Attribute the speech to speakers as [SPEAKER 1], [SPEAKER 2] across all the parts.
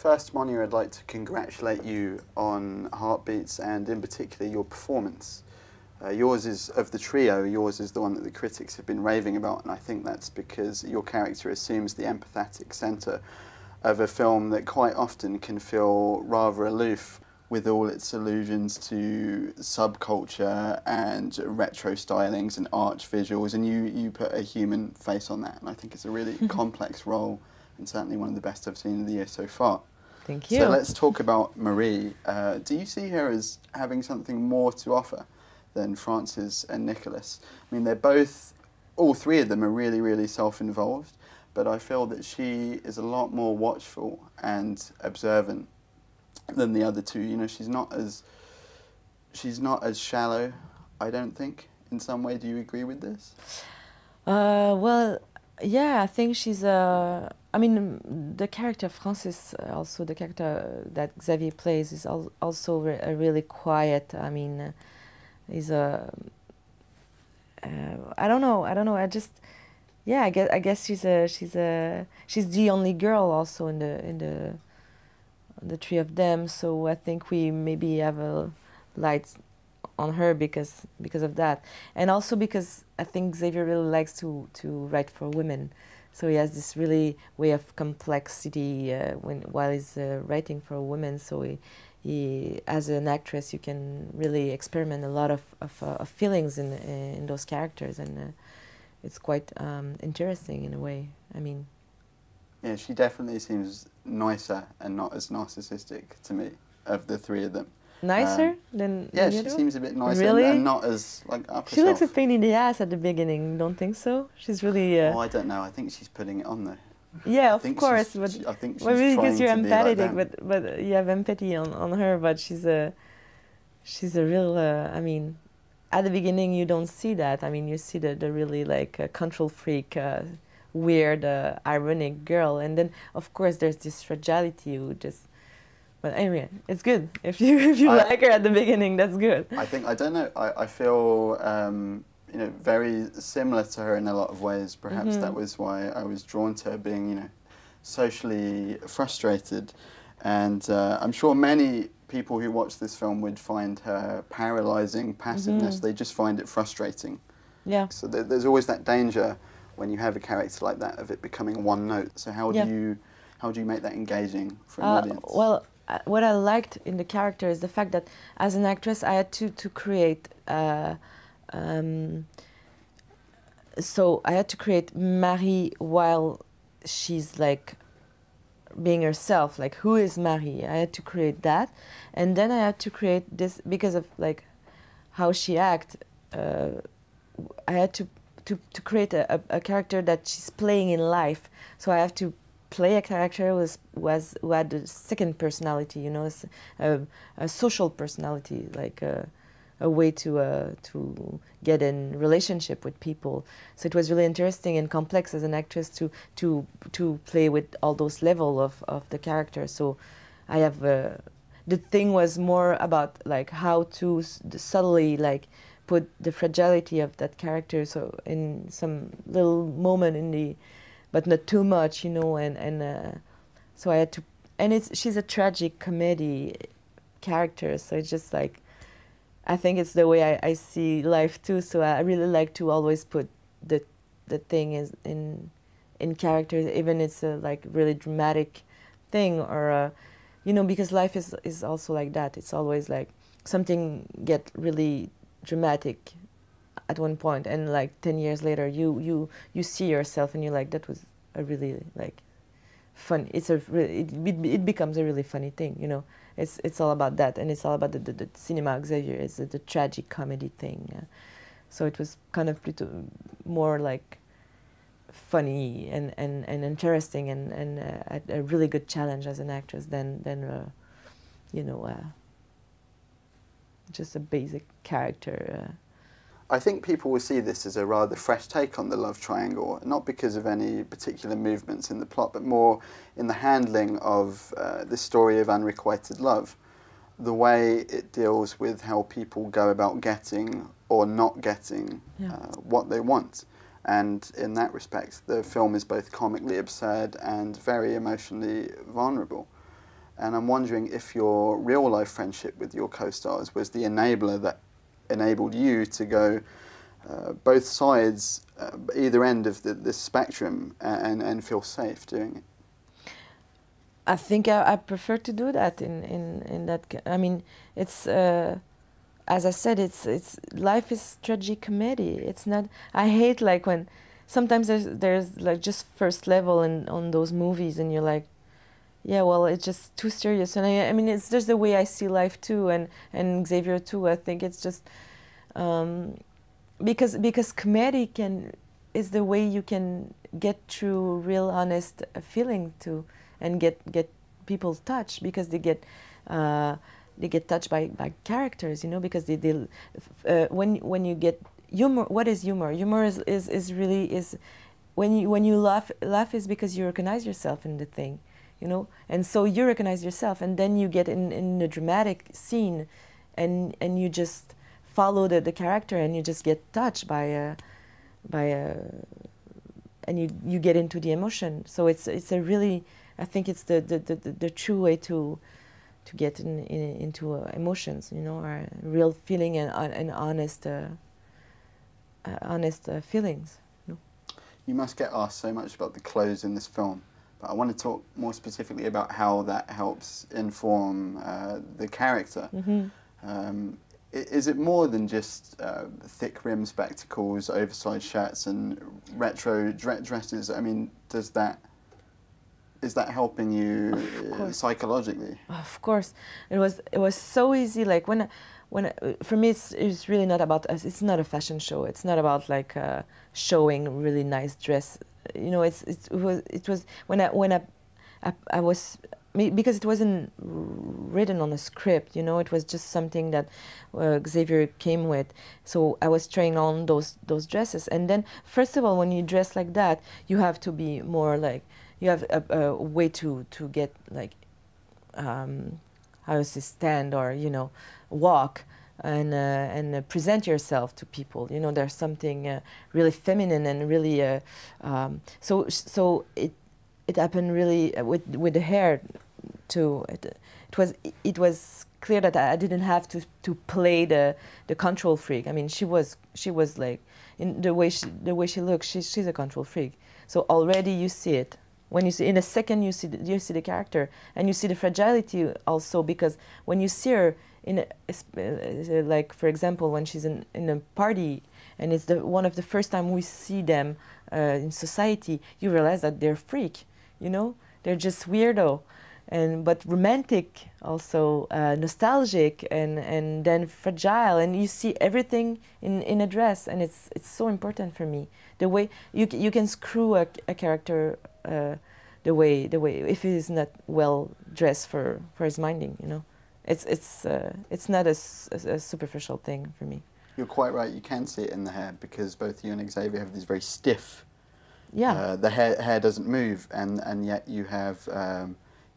[SPEAKER 1] First, Monia, I'd like to congratulate you on Heartbeats and in particular your performance. Yours is, of the trio, yours is the one that the critics have been raving about, and I think that's because your character assumes the empathetic centre of a film that quite often can feel rather aloof with all its allusions to subculture and retro stylings and arch visuals, and you put a human face on that, and I think it's a really complex role and certainly one of the best I've seen in the year so far.
[SPEAKER 2] Thank you.
[SPEAKER 1] So let's talk about Marie. Do you see her as having something more to offer than Frances and Nicholas? I mean, they're both, all three of them are really, really self-involved, but I feel that she is a lot more watchful and observant than the other two. You know, she's not as shallow, I don't think, in some way. Do you agree with this?
[SPEAKER 2] Well, yeah, I think she's a... I mean, the character Frances, also the character that Xavier plays, is also a really quiet. I mean, he's a. I don't know. I just, yeah. I guess she's the only girl also in the three of them. So I think we maybe have a light on her because of that, and also because I think Xavier really likes to write for women. So he has this really way of complexity while he's writing for women. So he, as an actress, you can really experiment a lot of feelings in those characters, and it's quite interesting in a way. I mean,
[SPEAKER 1] yeah, she definitely seems nicer and not as narcissistic to me of the three of them.
[SPEAKER 2] Nicer than
[SPEAKER 1] yeah,
[SPEAKER 2] the
[SPEAKER 1] she
[SPEAKER 2] other?
[SPEAKER 1] seems a bit nicer
[SPEAKER 2] Really?
[SPEAKER 1] and not as like up
[SPEAKER 2] She looks a
[SPEAKER 1] herself.
[SPEAKER 2] pain in the ass at the beginning. Don't think so? She's really.
[SPEAKER 1] Oh, I don't know. I think she's putting it on though.
[SPEAKER 2] Yeah, of course, but
[SPEAKER 1] I think she's
[SPEAKER 2] well, really
[SPEAKER 1] trying
[SPEAKER 2] because you're
[SPEAKER 1] to be like
[SPEAKER 2] empathetic,
[SPEAKER 1] them.
[SPEAKER 2] but you have empathy on her. But she's a real. I mean, at the beginning you don't see that. I mean, you see the really like control freak, weird, ironic girl, and then of course there's this fragility who just. But anyway, it's good if you like her at the beginning. That's good.
[SPEAKER 1] I think I don't know. I feel you know, very similar to her in a lot of ways. Perhaps that was why I was drawn to her, being, you know, socially frustrated, and I'm sure many people who watch this film would find her paralysing passiveness. They just find it frustrating.
[SPEAKER 2] Yeah.
[SPEAKER 1] So there's always that danger when you have a character like that of it becoming one note. So how do you make that engaging for an audience?
[SPEAKER 2] Well, what I liked in the character is the fact that as an actress I had to create. So I had to create Marie while she's like being herself. Like, who is Marie? I had to create that, and then I had to create this because of like how she acts. I had to create a character that she's playing in life. So I have to play a character who had a second personality, you know, a social personality, like a way to get in relationship with people. So it was really interesting and complex as an actress to play with all those levels of the character. So I have the thing was more about like how to subtly like put the fragility of that character. So in some little moment in the. But not too much, you know, and so I had to, and she's a tragic comedy character, so it's just like, I think it's the way I see life too. So I really like to always put the thing is in characters, even it's a like really dramatic thing, or you know, because life is also like that. It's always like something get really dramatic at one point, and like 10 years later you see yourself and you're like, that was a really like fun. It's a really, it becomes a really funny thing, you know. It's all about that, and it's all about the cinema. Xavier is the tragic comedy thing, so it was kind of more like funny and interesting and a really good challenge as an actress than you know, just a basic character.
[SPEAKER 1] I think people will see this as a rather fresh take on the love triangle, not because of any particular movements in the plot, but more in the handling of the story of unrequited love. The way it deals with how people go about getting or not getting what they want. And in that respect, the film is both comically absurd and very emotionally vulnerable. And I'm wondering if your real-life friendship with your co-stars was the enabler that enabled you to go both sides, either end of the spectrum, and feel safe doing it.
[SPEAKER 2] I think I prefer to do that in that. I mean, it's as I said, it's life is tragicomedy. It's not. I hate like when sometimes there's like just first level on those movies, and you're like, yeah, well, it's just too serious. And I mean, it's just the way I see life too, and Xavier too. I think it's just because comedy is the way you can get through real honest feeling too, and get people touched, because they get touched by characters, you know, because they when you get humor. What is humor? Humor is really when you laugh is because you recognize yourself in the thing, you know, and so you recognize yourself, and then you get in a dramatic scene, and you just follow the character, and you just get touched by and you get into the emotion. So it's a really, I think it's the true way to get into emotions, you know, or real feeling and honest feelings. You know?
[SPEAKER 1] You must get asked so much about the clothes in this film, but I want to talk more specifically about how that helps inform the character.
[SPEAKER 2] Mm-hmm.
[SPEAKER 1] Is it more than just thick rim spectacles, oversized shirts, and retro dresses? I mean, is that helping you psychologically?
[SPEAKER 2] Of course, it was so easy. Like when for me, it's really not about us. It's not a fashion show. It's not about like showing really nice dress. You know, it was when I was. Because it wasn't written on a script, you know, it was just something that Xavier came with. So I was trying on those dresses, and then first of all, when you dress like that, you have to be more like, you have a way to get like how to say, stand, or you know, walk and present yourself to people. You know, there's something really feminine and really so it happened really with the hair too. It was clear that I didn't have to play the control freak. I mean, she was like, in the way she looks, she's a control freak. So already you see it. When you see, in a second, you see the character, and you see the fragility also, because when you see her in like, for example, when she's in a party, and it's one of the first time we see them in society, you realize that they're freak. You know, they're just weirdo, but romantic also, nostalgic, and then fragile, and you see everything in a dress, and it's so important for me. The way you can screw a character the way if he is not well dressed for his minding, you know, it's not a superficial thing for me.
[SPEAKER 1] You're quite right. You can see it in the hair, because both you and Xavier have these very stiff.
[SPEAKER 2] Yeah.
[SPEAKER 1] The hair doesn't move, and yet you have,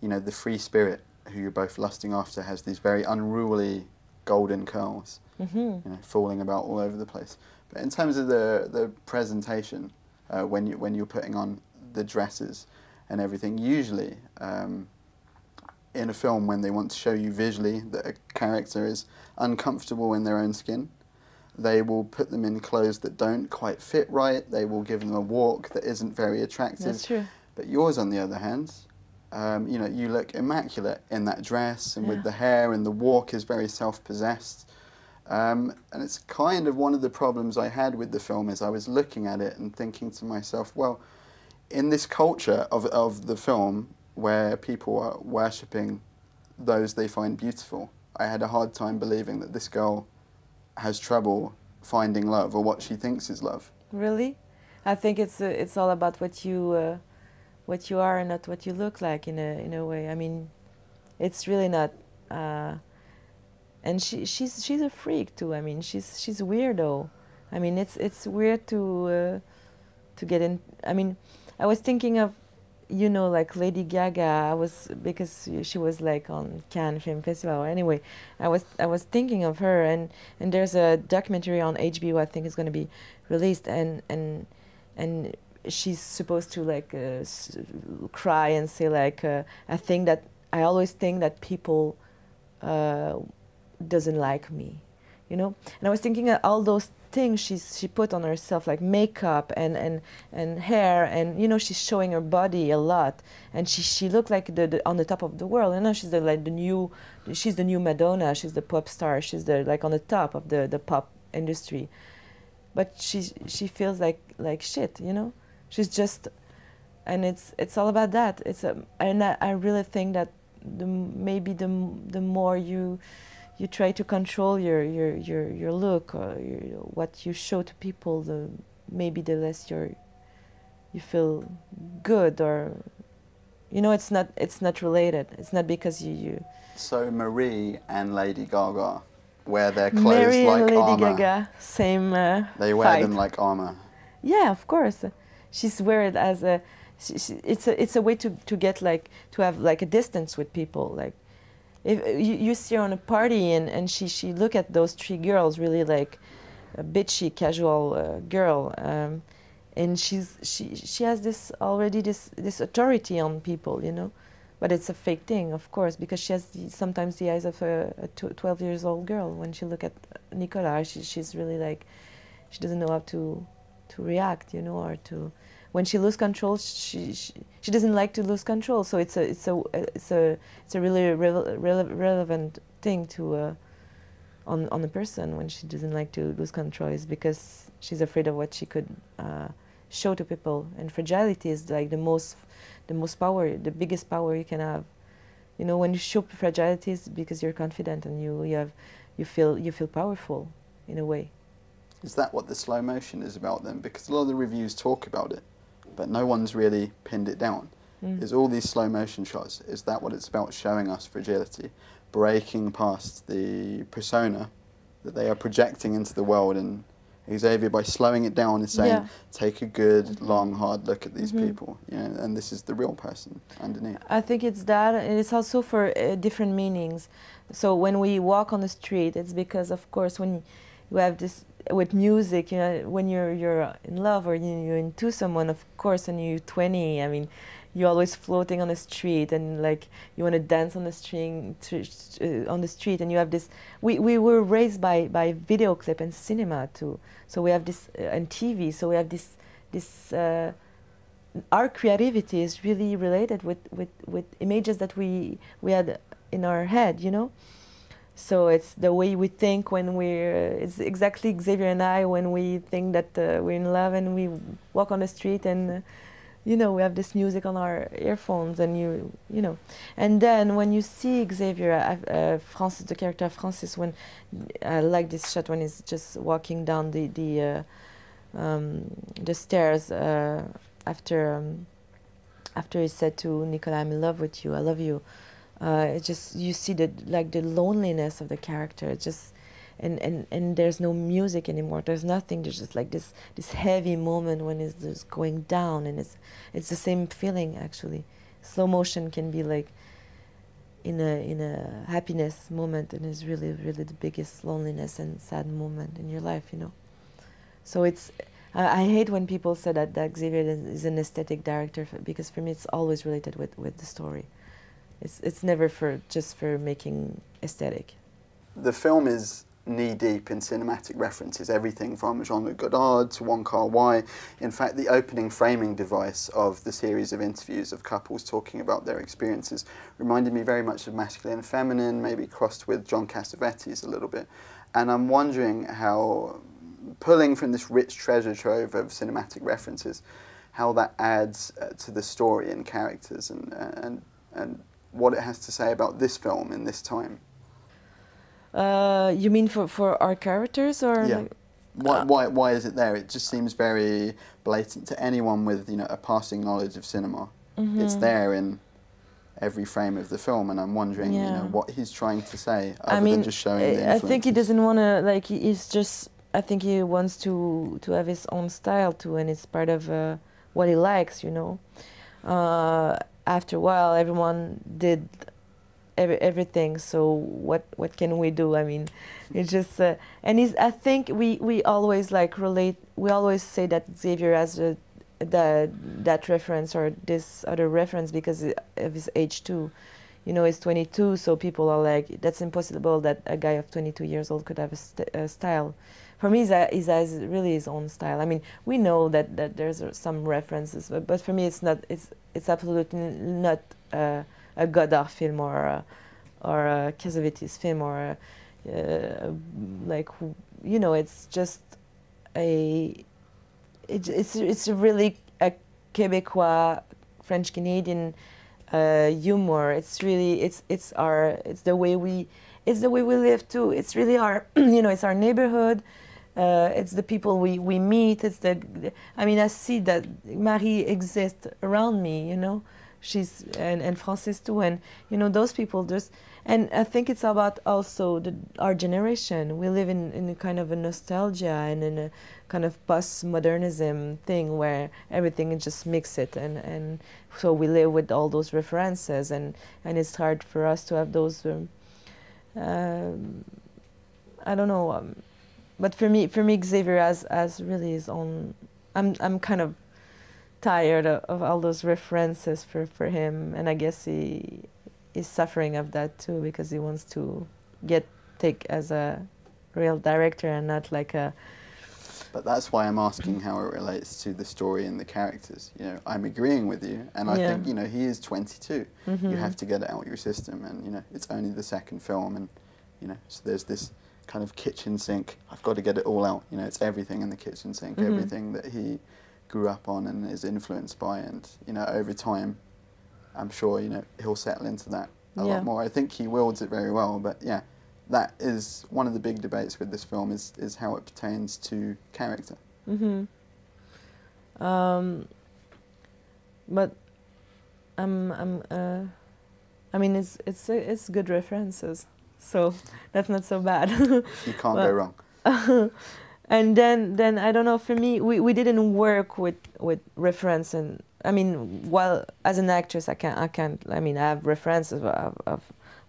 [SPEAKER 1] you know, the free spirit, who you're both lusting after, has these very unruly golden curls,
[SPEAKER 2] Mm-hmm.
[SPEAKER 1] you know, falling about all over the place. But in terms of the presentation, when you're putting on the dresses and everything, usually in a film, when they want to show you visually that a character is uncomfortable in their own skin, they will put them in clothes that don't quite fit right. They will give them a walk that isn't very attractive.
[SPEAKER 2] That's true.
[SPEAKER 1] But yours, on the other hand, you know, you look immaculate in that dress, and with the hair, and the walk is very self-possessed. And it's kind of one of the problems I had with the film, is I was looking at it and thinking to myself, well, in this culture of the film, where people are worshipping those they find beautiful, I had a hard time believing that this girl has trouble finding love, or what she thinks is love.
[SPEAKER 2] Really? I think it's all about what you are, and not what you look like, in a way. I mean, it's really not. And she's a freak too. I mean, she's a weirdo. I mean, it's weird to get in. I mean, I was thinking of, you know, like Lady Gaga. Because she was like on Cannes Film Festival. Anyway, I was thinking of her, and there's a documentary on HBO, I think, is going to be released, and she's supposed to like cry and say like, I think that I always think that people doesn't like me, you know. And I was thinking that all those things she put on herself, like makeup and hair, and you know, she's showing her body a lot, and she looked like the on the top of the world. You know, she's she's the new Madonna. She's the pop star. She's the like on the top of the pop industry. But she feels like shit, you know. She's just, and it's all about that. And I really think that maybe the more you try to control your look or what you show to people, maybe the less you feel good, or you know, it's not related. It's not because you.
[SPEAKER 1] So Marie and Lady Gaga wear their clothes
[SPEAKER 2] Mary
[SPEAKER 1] like
[SPEAKER 2] and Lady
[SPEAKER 1] armor.
[SPEAKER 2] Gaga, same.
[SPEAKER 1] They wear
[SPEAKER 2] fight.
[SPEAKER 1] them like armor.
[SPEAKER 2] Yeah, of course. She's wear it as a. It's a way to get like to have like a distance with people. Like if you see her on a party and she look at those three girls, really like a bitchy casual girl, and she has this already this authority on people, you know. But it's a fake thing, of course, because she has sometimes the eyes of a 12 years old girl. When she look at Nicolas, she's really like, she doesn't know how to react, you know, or to, when she loses control, she doesn't like to lose control. So it's a really relevant thing to on a person when she doesn't like to lose control, is because she's afraid of what she could show to people. And fragility is like the most power, the biggest power you can have. You know, when you show fragility, it's because you're confident and you feel powerful in a way.
[SPEAKER 1] Is that what the slow motion is about then? Because a lot of the reviews talk about it, but no one's really pinned it down. Is all these slow motion shots, is that what it's about, showing us fragility, breaking past the persona that they are projecting into the world? And Xavier, by slowing it down, is saying, take a good, long, hard look at these people, you know, and this is the real person underneath.
[SPEAKER 2] I think it's that, and it's also for different meanings. So when we walk on the street, it's because, of course, when you have this, with music, you know, when you're in love or you're into someone, of course, and you're 20, I mean, you're always floating on the street, and like you want to dance on the street, and you have this. We were raised by video clip and cinema too, so we have this and TV. So we have this. Our creativity is really related with images that we had in our head, you know. So it's the way we think when it's exactly Xavier and I, when we think that we're in love and we walk on the street and, you know, we have this music on our earphones, and you know. And then when you see Xavier, Francis, the character Francis, when I like this shot when he's just walking down the stairs after he said to Nicolas, "I'm in love with you, I love you." It's just, you see the loneliness of the character. It's just, and there's no music anymore. There's nothing. There's just like this heavy moment when it's just going down, and it's the same feeling actually. Slow motion can be like in a happiness moment, and is really the biggest loneliness and sad moment in your life, you know. So it's. I hate when people say that Xavier is an aesthetic director, because for me it's always related with the story. It's never just for making aesthetic.
[SPEAKER 1] The film is knee-deep in cinematic references, everything from Jean-Luc Godard to Wong Kar-wai. In fact, the opening framing device of the series of interviews of couples talking about their experiences reminded me very much of Masculine and Feminine, maybe crossed with John Cassavetes a little bit. And I'm wondering how, pulling from this rich treasure trove of cinematic references, how that adds to the story and characters, and what it has to say about this film in this time.
[SPEAKER 2] You mean for our characters, or?
[SPEAKER 1] Yeah. Why is it there? It just seems very blatant to anyone with, you know, a passing knowledge of cinema. It's there in every frame of the film, and I'm wondering, you know, what he's trying to say other than just showing the influences.
[SPEAKER 2] I think he doesn't want to, like, he's just, I think he wants to have his own style too, and it's part of what he likes, you know. After a while, everyone did everything, so what can we do? I mean, it's just and I think we always like relate. We always say that Xavier has that reference or this other reference because of his age too. you know, is 22, so people are like, that's impossible that a guy of 22 years old could have a style. For me, he has really his own style. I mean, we know that there's some references, but for me, it's absolutely not a Godard film or a Cassavetes film or like, you know, it's just it's really a Québécois, French Canadian humor. It's really it's the way we live too. It's really our you know, it's our neighborhood. It's the people we meet. It's I mean, I see that Marie exists around me. You know, she's and Francis too, and you know, those people just. And I think it's about also our generation. We live in a kind of a nostalgia and in a kind of postmodernism thing where everything is just mix it, and so we live with all those references, and it's hard for us to have those. I don't know, but for me, Xavier has really his own. I'm kind of tired of all those references for him, and I guess he is suffering of that too, because he wants to take as a real director and not like a.
[SPEAKER 1] But that's why I'm asking how it relates to the story and the characters. You know, I'm agreeing with you, and I think, you know, he is 22. You have to get it out your system, and you know, it's only the second film, and you know, so there's this kind of kitchen sink. I've got to get it all out. You know, it's everything in the kitchen sink, everything that he grew up on and is influenced by, and you know, over time, I'm sure, you know, he'll settle into that a lot more. I think he wields it very well, but yeah, that is one of the big debates with this film is how it pertains to character.
[SPEAKER 2] But I mean, it's good references, so that's not so bad.
[SPEAKER 1] You can't go wrong.
[SPEAKER 2] And then I don't know. For me, we didn't work with reference, and I mean, while as an actress, I can't. I mean, I have references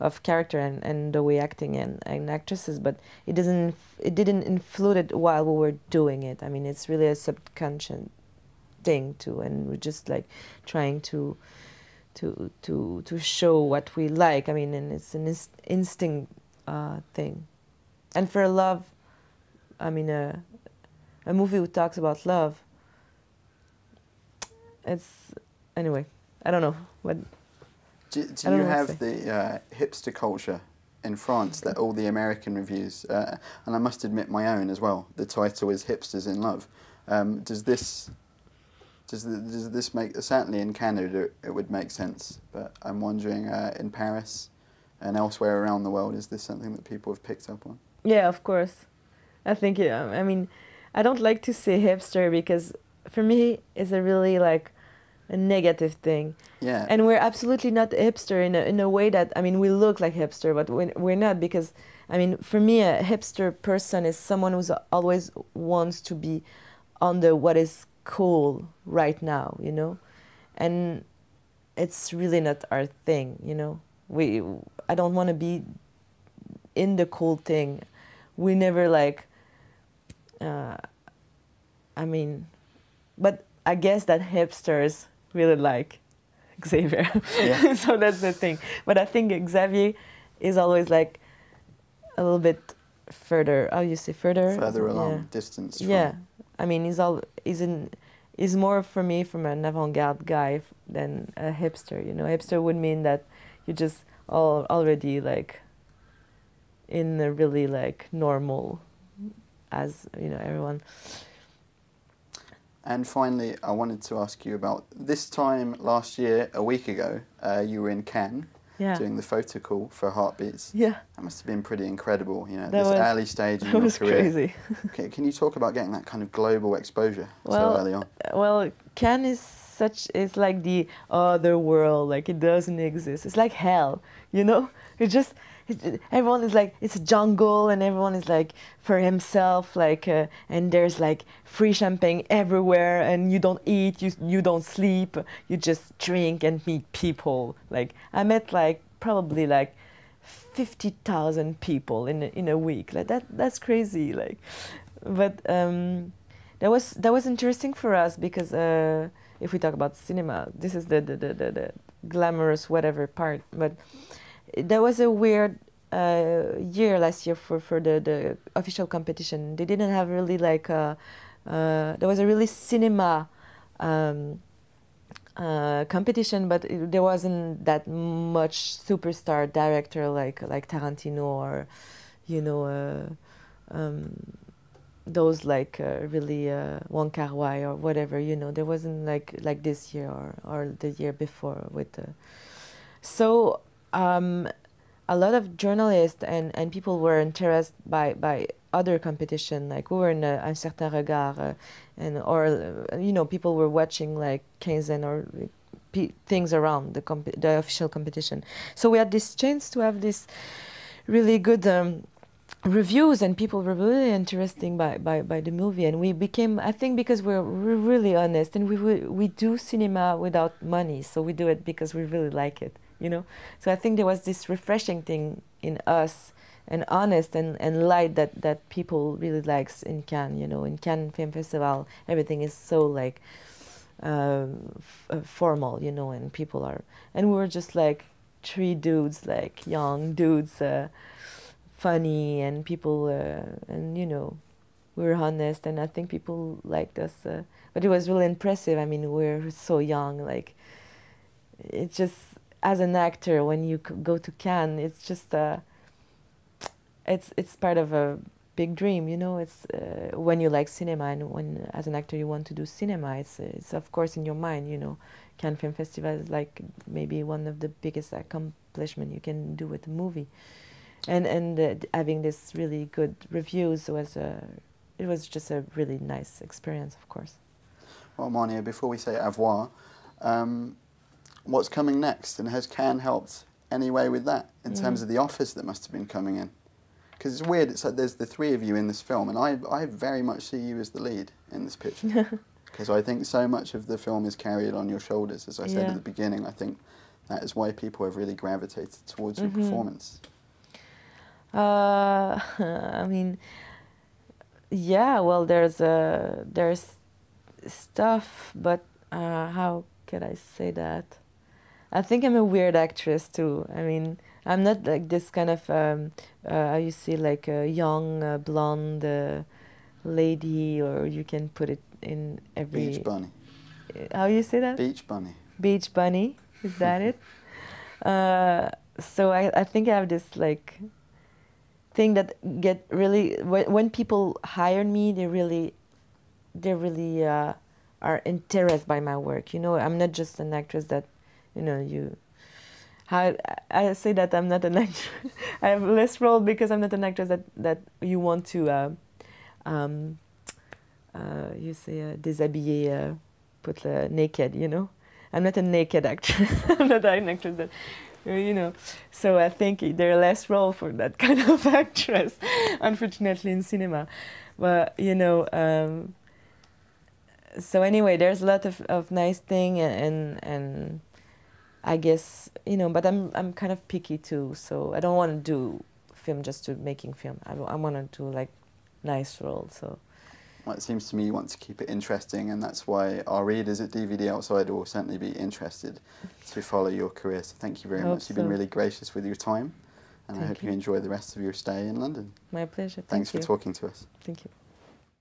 [SPEAKER 2] of character and the way acting and actresses, but it didn't influence it while we were doing it. I mean, it's really a subconscious thing too, and we're just like trying to show what we like. I mean, and it's an instinct thing. And for love, I mean, a movie who talks about love. It's anyway. I don't know what.
[SPEAKER 1] Do you have the hipster culture in France that all the American reviews, and I must admit my own as well. The title is "Hipsters in Love." Does this make, certainly in Canada it would make sense, but I'm wondering in Paris and elsewhere around the world, is this something that people have picked up on?
[SPEAKER 2] Yeah, of course. I think I mean, I don't like to say hipster because for me it's a really like a negative thing.
[SPEAKER 1] Yeah.
[SPEAKER 2] And we're absolutely not hipster in a way that, I mean, we look like hipster, but we're not, because I mean, for me a hipster person is someone who's always wants to be on the what is cool right now, you know, and it's really not our thing, you know. I don't want to be in the cool thing. We never like. I mean, but I guess that hipsters really like Xavier,
[SPEAKER 1] yeah.
[SPEAKER 2] So that's the thing. But I think Xavier is always like a little bit further. How you say further?
[SPEAKER 1] Further along, distance.
[SPEAKER 2] Yeah, I mean, he's more for me from an avant-garde guy than a hipster. You know, hipster would mean that you just already like in a really like normal, as you know, everyone.
[SPEAKER 1] And finally, I wanted to ask you about this time last year, a week ago, you were in Cannes doing the photo call for Heartbeats.
[SPEAKER 2] Yeah.
[SPEAKER 1] That must have been pretty incredible, you know, this early stage in your career.
[SPEAKER 2] Crazy.
[SPEAKER 1] Okay, can you talk about getting that kind of global exposure so early on?
[SPEAKER 2] Well, Cannes is like the other world, like it doesn't exist. It's like hell, you know? Everyone is like, it's a jungle, and everyone is like for himself, like, and there's like free champagne everywhere, and you don't eat, you don't sleep, you just drink and meet people. Like, I met like probably like 50,000 people in a week. Like that's crazy. Like, but that was interesting for us because if we talk about cinema, this is the glamorous whatever part. But there was a weird year last year for the official competition. They didn't have really like there was a really cinema competition, but there wasn't that much superstar director like Tarantino or, you know, those like really Wong Kar-wai or whatever. You know, there wasn't like this year or the year before with. So a lot of journalists and people were interested by other competition. Like we were in Un Certain Regard, and or you know, people were watching like Kaizen or things around the official competition. So we had this chance to have this really good reviews, and people were really interested by the movie. And we became, I think, because we're really honest, and we do cinema without money, so we do it because we really like it. You know, so I think there was this refreshing thing in us, and honest and light that people really likes in Cannes. You know, in Cannes Film Festival, everything is so like formal, you know, and people are, and we were just like three dudes, like young dudes, funny, and people, and you know, we were honest, and I think people liked us. But it was really impressive. I mean, we were so young, like it's just. As an actor, when you go to Cannes, it's just it's part of a big dream, you know. It's when you like cinema, and when as an actor you want to do cinema, it's of course in your mind, you know. Cannes Film Festival is like maybe one of the biggest accomplishment you can do with a movie, and having this really good reviews was it was just a really nice experience, of course.
[SPEAKER 1] Well, Monia, before we say au revoir. What's coming next, and has Cannes helped any way with that in terms of the offers that must have been coming in? Because it's weird, it's like there's the three of you in this film, and I very much see you as the lead in this picture. Because I think so much of the film is carried on your shoulders, as I said at the beginning. I think that is why people have really gravitated towards your performance.
[SPEAKER 2] I mean, yeah, well, there's stuff, but how could I say that? I think I'm a weird actress too. I mean, I'm not like this kind of how you see, like a young blonde lady, or you can put it in every.
[SPEAKER 1] Beach bunny.
[SPEAKER 2] How you say that?
[SPEAKER 1] Beach bunny.
[SPEAKER 2] Beach bunny. Is that it? So I think I have this like thing that get really when people hire me, they really are interested by my work. You know, I'm not just an actress that. You know, I say that I'm not an actress. I have less role because I'm not an actress that you want to, you say, déshabiller, put naked, you know. I'm not a naked actress. I'm not an actress that, you know. So I think there are less role for that kind of actress, unfortunately, in cinema. But, you know, so anyway, there's a lot of nice thing and I guess, you know, but I'm kind of picky too, so I don't want to do film just to making film. I want to do like nice roles. So.
[SPEAKER 1] Well, it seems to me you want to keep it interesting, and that's why our readers at DVD Outsider will certainly be interested to follow your career. So thank you very much. You've been really gracious with your time, and I hope you enjoy the rest of your stay in London.
[SPEAKER 2] My pleasure.
[SPEAKER 1] Thanks for talking to us.
[SPEAKER 2] Thank you.